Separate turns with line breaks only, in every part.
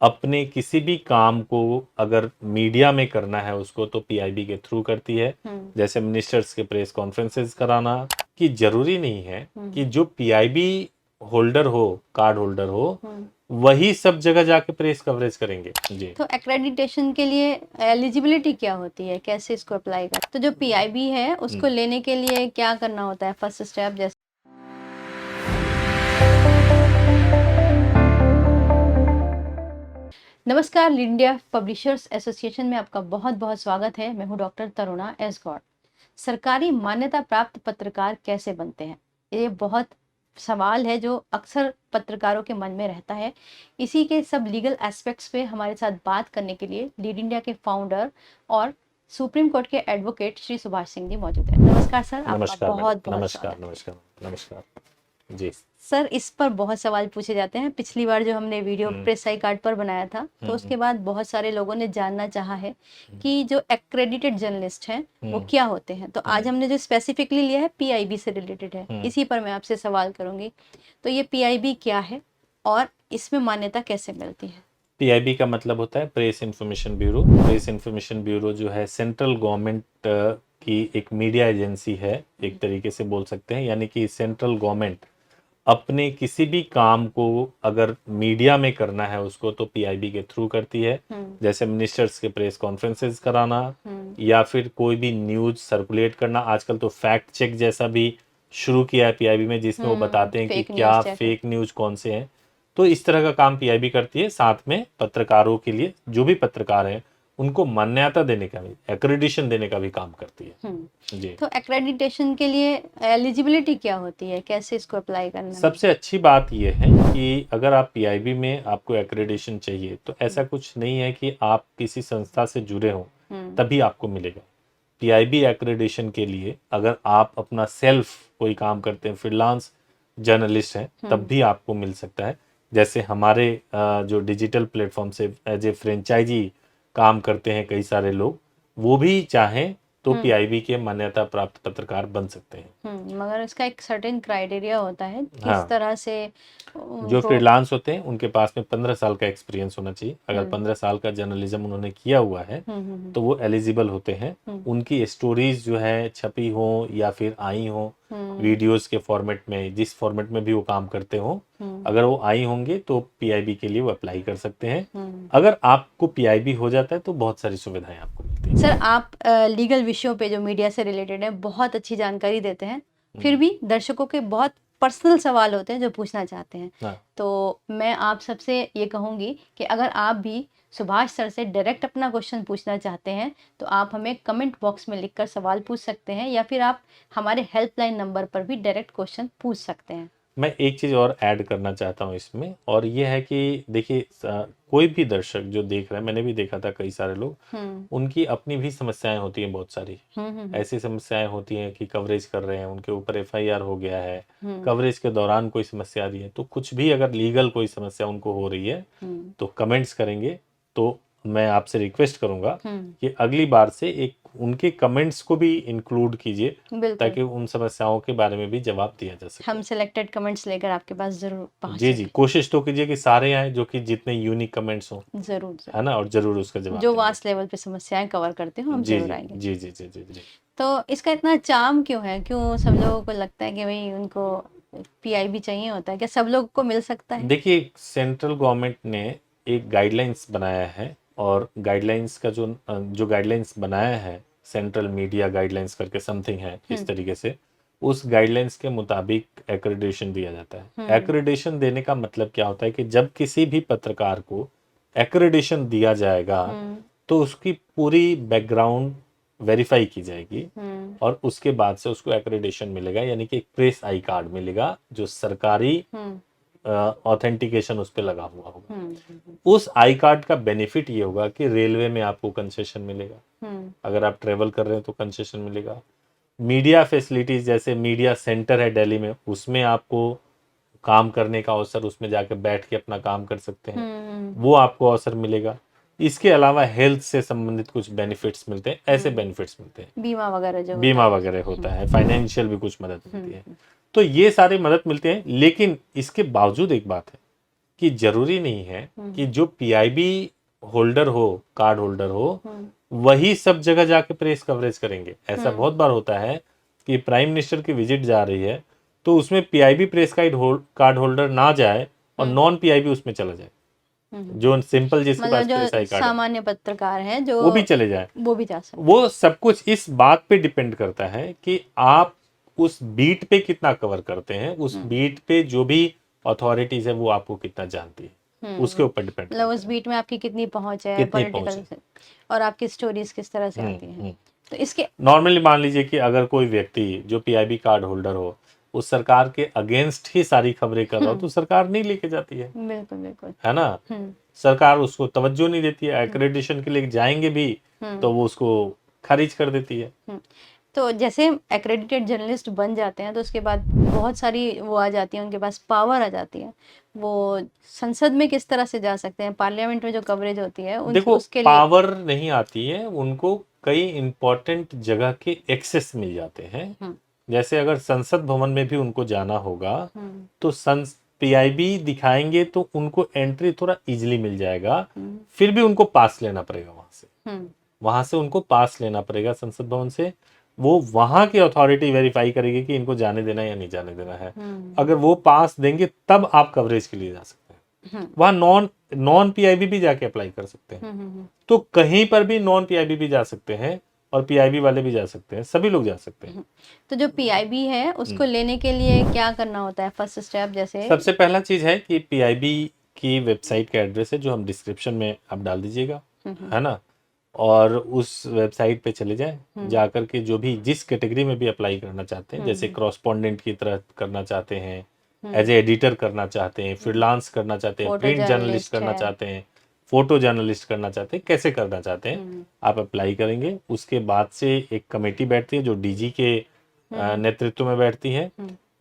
अपने किसी भी काम को अगर मीडिया में करना है उसको तो पीआईबी के थ्रू करती है। जैसे मिनिस्टर्स के प्रेस कॉन्फ्रेंसेस कराना, कि जरूरी नहीं है कि जो पीआईबी होल्डर हो, कार्ड होल्डर हो, वही सब जगह जाके प्रेस कवरेज करेंगे। जी,
तो एक्रेडिटेशन के लिए एलिजिबिलिटी क्या होती है, कैसे इसको अप्लाई कर, तो जो पीआईबी है उसको लेने के लिए क्या करना होता है, फर्स्ट स्टेप जैसे? नमस्कार, इंडिया पब्लिशर्स एसोसिएशन में आपका बहुत बहुत स्वागत है। मैं हूं डॉक्टर तरुणा एस गौड़। सरकारी मान्यता प्राप्त पत्रकार कैसे बनते हैं, ये बहुत सवाल है जो अक्सर पत्रकारों के मन में रहता है। इसी के सब लीगल एस्पेक्ट्स पे हमारे साथ बात करने के लिए लीड इंडिया के फाउंडर और सुप्रीम कोर्ट के एडवोकेट श्री सुभाष सिंह जी मौजूद हैं। नमस्कार सर, आपका
नमस्कार
बहुत
मैडम,
बहुत
नमस्कार
स्वागत है।
नमस्कार नमस्कार। जी
सर, इस पर बहुत सवाल पूछे जाते हैं। पिछली बार जो हमने वीडियो प्रेस आई कार्ड पर बनाया था, तो उसके बाद बहुत सारे लोगों ने जानना चाहा है कि जो एक्रेडिटेड जर्नलिस्ट हैं वो क्या होते हैं। तो आज हमने जो स्पेसिफिकली लिया है पीआईबी से रिलेटेड है, इसी पर मैं आपसे सवाल करूंगी। तो ये पीआईबी क्या है और इसमें मान्यता कैसे मिलती है?
पीआईबी का मतलब होता है press information bureau. Press information bureau जो है सेंट्रल गवर्नमेंट की एक मीडिया एजेंसी है, एक तरीके से बोल सकते हैं। यानी कि सेंट्रल गवर्नमेंट अपने किसी भी काम को अगर मीडिया में करना है उसको तो पीआईबी के थ्रू करती है। जैसे मिनिस्टर्स के प्रेस कॉन्फ्रेंसेस कराना, या फिर कोई भी न्यूज सर्कुलेट करना। आजकल तो फैक्ट चेक जैसा भी शुरू किया है पीआईबी में, जिसमें वो बताते हैं कि क्या फेक न्यूज कौन से हैं। तो इस तरह का काम पीआईबी करती है। साथ में पत्रकारों के लिए, जो भी पत्रकार हैं उनको मान्यता देने का भी, एक्रेडिशन देने का भी काम करती है। जी,
तो एक्रेडिटेशन के लिए एलिजिबिलिटी क्या होती है, कैसे इसको अप्लाई करना है?
सबसे अच्छी बात यह है कि अगर आप पीआईबी में आपको एक्रेडिटेशन चाहिए तो ऐसा कुछ नहीं है कि आप किसी संस्था से जुड़े हो तभी आपको मिलेगा। पीआईबी एक्रेडिटेशन के लिए अगर आप अपना सेल्फ कोई काम करते हैं, फ्रीलांस जर्नलिस्ट हैं, तब भी आपको मिल सकता है। जैसे हमारे जो डिजिटल प्लेटफॉर्म से एज ए फ्रेंचाइजी काम करते हैं कई सारे लोग, वो भी चाहें तो पीआईबी के मान्यता प्राप्त पत्रकार बन सकते हैं।
मगर इसका एक सर्टेन क्राइटेरिया होता है, किस
हाँ,
तरह से
जो
उनको?
फ्रीलांस होते हैं उनके पास में 15 साल का एक्सपीरियंस होना चाहिए। अगर 15 साल का जर्नलिज्म उन्होंने किया हुआ है तो वो एलिजिबल होते हैं। उनकी स्टोरीज जो है छपी हो या फिर आई हो वीडियोस के फॉर्मेट में, जिस फॉर्मेट में भी वो काम करते हो, अगर वो आई होंगे तो पीआईबी के लिए वो अप्लाई कर सकते हैं। अगर आपको पीआईबी हो जाता है तो बहुत सारी सुविधाएं आपको मिलती हैं।
सर, आप लीगल विषयों पे जो मीडिया से रिलेटेड है बहुत अच्छी जानकारी देते हैं, फिर भी दर्शकों के बहुत पर्सनल सवाल होते हैं जो पूछना चाहते हैं।
हाँ।
तो मैं आप सबसे ये कहूँगी कि अगर आप भी सुभाष सर से डायरेक्ट अपना क्वेश्चन पूछना चाहते हैं तो आप हमें कमेंट बॉक्स में लिखकर सवाल पूछ सकते हैं, या फिर आप हमारे हेल्पलाइन नंबर पर भी डायरेक्ट क्वेश्चन पूछ सकते हैं।
मैं एक चीज़ और ऐड करना चाहता हूँ इसमें, और ये है कि देखिए कोई भी दर्शक जो देख रहा है, मैंने भी देखा था कई सारे लोग, उनकी अपनी भी समस्याएं होती हैं बहुत सारी। ऐसी समस्याएं होती हैं कि कवरेज कर रहे हैं, उनके ऊपर एफआईआर हो गया है, कवरेज के दौरान कोई समस्या आ रही है, तो कुछ भी अगर लीगल कोई समस्या उनको हो रही है तो कमेंट्स करेंगे। तो मैं आपसे रिक्वेस्ट करूंगा कि अगली बार से एक उनके कमेंट्स को भी इंक्लूड कीजिए, ताकि उन समस्याओं के बारे में भी जवाब दिया जा सके।
हम सिलेक्टेड कमेंट्स लेकर आपके पास जरूर पहुंच
जी, कोशिश तो कीजिए कि सारे आए, जो कि जितने यूनिक कमेंट्स हों,
जरूर
है ना, और जरूर उसका जवाब
जो
देंगे।
वास्ट लेवल पे समस्याएं कवर करते हो हम
जी
जरूर
जी
आएंगे।
जी जी जी जी जी।
तो इसका इतना चार्म क्यों है, क्यों सब लोगों को लगता है कि भाई उनको पीआईबी चाहिए होता है? क्या सब लोगों को मिल सकता है?
देखिए, सेंट्रल गवर्नमेंट ने एक गाइडलाइंस बनाया है, और गाइडलाइंस का जो गाइडलाइंस बनाया है, सेंट्रल मीडिया गाइडलाइंस करके समथिंग है इस तरीके से, उस गाइडलाइंस के मुताबिक एक्रेडिटेशन दिया जाता है। एक्रेडिटेशन देने का मतलब क्या होता है कि जब किसी भी पत्रकार को एक्रेडिटेशन दिया जाएगा तो उसकी पूरी बैकग्राउंड वेरीफाई की जाएगी, और उसके बाद से उसको एक्रेडिटेशन मिलेगा। यानी कि एक प्रेस आई कार्ड मिलेगा जो सरकारी ऑथेंटिकेशन उस पर लगा हुआ होगा। उस आई कार्ड का बेनिफिट ये होगा कि रेलवे में आपको कंसेशन मिलेगा, अगर आप ट्रेवल कर रहे हैं तो कंसेशन मिलेगा। मीडिया फैसिलिटीज, जैसे मीडिया सेंटर है दिल्ली में, उसमें आपको काम करने का अवसर, उसमें जाके बैठ के अपना काम कर सकते हैं, वो आपको अवसर मिलेगा। इसके अलावा हेल्थ से संबंधित कुछ बेनिफिट्स मिलते हैं, ऐसे बेनिफिट्स मिलते हैं,
बीमा वगैरह जो
बीमा वगैरह होता है, फाइनेंशियल भी कुछ मदद मिलती है। तो ये सारी मदद मिलते हैं, लेकिन इसके बावजूद एक बात है कि जरूरी नहीं है कि जो पीआईबी होल्डर हो, कार्ड होल्डर हो, वही सब जगह जाके प्रेस कवरेज करेंगे। ऐसा बहुत बार होता है कि प्राइम मिनिस्टर की विजिट जा रही है तो उसमें पीआईबी प्रेस कार्ड होल्डर ना जाए और नॉन पीआईबी उसमें चला जाए, जो सिंपल जिसके
मतलब
पास प्रेस
जो
आई कार्ड है
सामान्य पत्रकार हैं जो
वो भी चले जाए।
वो भी जा सकते
वो सब कुछ इस बात पे डिपेंड करता है कि आप उस बीट पे कितना कवर करते हैं, उस बीट पे जो भी अथॉरिटीज है वो आपको कितना जानती है, उसके ऊपर डिपेंड
मतलब उस बीट में आपकी कितनी पहुंच है
कितनी पहुंच
पॉलिटिकल और आपकी स्टोरीज किस तरह से आती हैं। तो इसके
नॉर्मली मान लीजिए कि अगर कोई व्यक्ति जो पीआईबी कार्ड होल्डर हो उस सरकार के अगेंस्ट ही सारी खबरें कर रहा हो तो सरकार नहीं लेके जाती है,
बिल्कुल बिल्कुल
है ना। सरकार उसको तवज्जो नहीं देती है, एक्रेडिटेशन के लिए जाएंगे भी तो वो उसको खारिज कर देती है।
तो जैसे एक्रेडिटेड जर्नलिस्ट बन जाते हैं तो उसके बाद बहुत सारी वो आ जाती है, उनके पास पावर आ जाती है, वो संसद में किस तरह से जा सकते हैं, पार्लियामेंट में जो कवरेज होती है
देखो
उसके लिए
पावर नहीं आती है, उनको कई इंपॉर्टेंट जगह के एक्सेस मिल जाते हैं। जैसे अगर संसद भवन में भी उनको जाना होगा तो पीआईबी दिखाएंगे तो उनको एंट्री थोड़ा इजीली मिल जाएगा। फिर भी उनको पास लेना पड़ेगा वहां से उनको पास लेना पड़ेगा संसद भवन से। वो वहां की अथॉरिटी वेरीफाई करेगी कि इनको जाने देना है या नहीं जाने देना है। अगर वो पास देंगे तब आप कवरेज के लिए जा सकते हैं। वहां नॉन पीआईबी भी जाके अप्लाई कर सकते हैं। तो कहीं पर भी नॉन पीआईबी भी जा सकते हैं और पीआईबी वाले भी जा सकते हैं, सभी लोग जा सकते हैं।
तो जो पीआईबी है उसको लेने के लिए क्या करना होता है, फर्स्ट स्टेप? जैसे
सबसे पहला चीज है कि पीआईबी की वेबसाइट का एड्रेस है जो हम डिस्क्रिप्शन में आप डाल दीजिएगा, है ना। और उस वेबसाइट पे चले जाएं, जाकर के जो भी जिस कैटेगरी में भी अप्लाई करना चाहते हैं, जैसे कॉरेस्पॉन्डेंट की तरह करना चाहते हैं, एज ए एडिटर करना चाहते हैं, फ्रीलांस करना चाहते हैं, प्रिंट जर्नलिस्ट करना चाहते हैं, फोटो जर्नलिस्ट करना चाहते हैं, कैसे करना चाहते हैं आप अप्लाई करेंगे। उसके बाद से एक कमेटी बैठती है जो डीजी के नेतृत्व में बैठती है।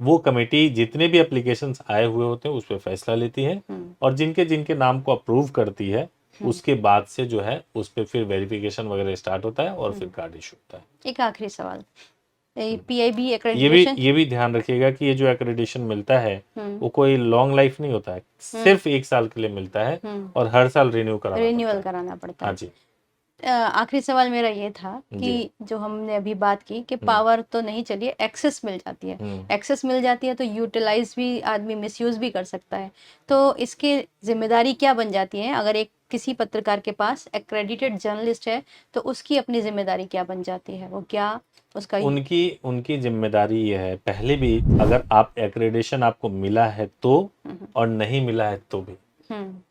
वो कमेटी जितने भी एप्लीकेशंस आए हुए होते हैं उस पर फैसला लेती है और जिनके जिनके नाम को अप्रूव करती है उसके बाद से जो है उस पर फिर वेरिफिकेशन वगैरह स्टार्ट होता है और फिर कार्ड इशू होता है।
एक आखिरी सवाल, पीआईबी
ये भी ध्यान रखिएगा कि ये जो एक्रेडिटेशन मिलता है वो कोई लॉन्ग लाइफ नहीं होता है, सिर्फ 1 साल के लिए मिलता है और हर साल रिन्यूअल
कराना पड़ता है।
हाँ जी।
आखिरी सवाल मेरा ये था कि जो हमने अभी बात की कि पावर तो नहीं, चलिए एक्सेस मिल जाती है, एक्सेस मिल जाती है तो यूटिलाइज भी आदमी मिसयूज भी कर सकता है। तो इसकी जिम्मेदारी क्या बन जाती है? अगर एक किसी पत्रकार के पास एक्रेडिटेड जर्नलिस्ट है तो उसकी अपनी जिम्मेदारी क्या बन जाती है, वो क्या उसका
उनकी जिम्मेदारी ये है, पहले भी अगर आप एक्रेडिटेशन आपको मिला है तो और नहीं मिला है तो भी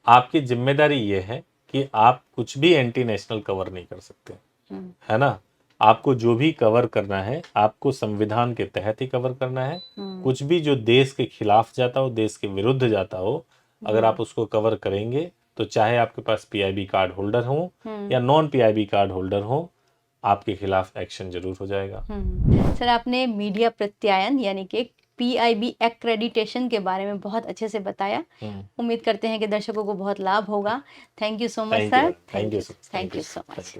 आपकी जिम्मेदारी ये है कि आप कुछ भी एंटी नेशनल कवर नहीं कर सकते, है ना। आपको जो भी कवर करना है आपको संविधान के तहत ही कवर करना है। कुछ भी जो देश के खिलाफ जाता हो, देश के विरुद्ध जाता हो, अगर आप उसको कवर करेंगे तो चाहे आपके पास पीआईबी कार्ड होल्डर हो या नॉन पीआईबी कार्ड होल्डर हो, आपके खिलाफ एक्शन जरूर हो जाएगा।
सर आपने मीडिया प्रत्यायन यानी कि पीआईबी एक्रेडिटेशन के बारे में बहुत अच्छे से बताया। उम्मीद करते हैं कि दर्शकों को बहुत लाभ होगा। Thank you so much sir.
Thank you
so much.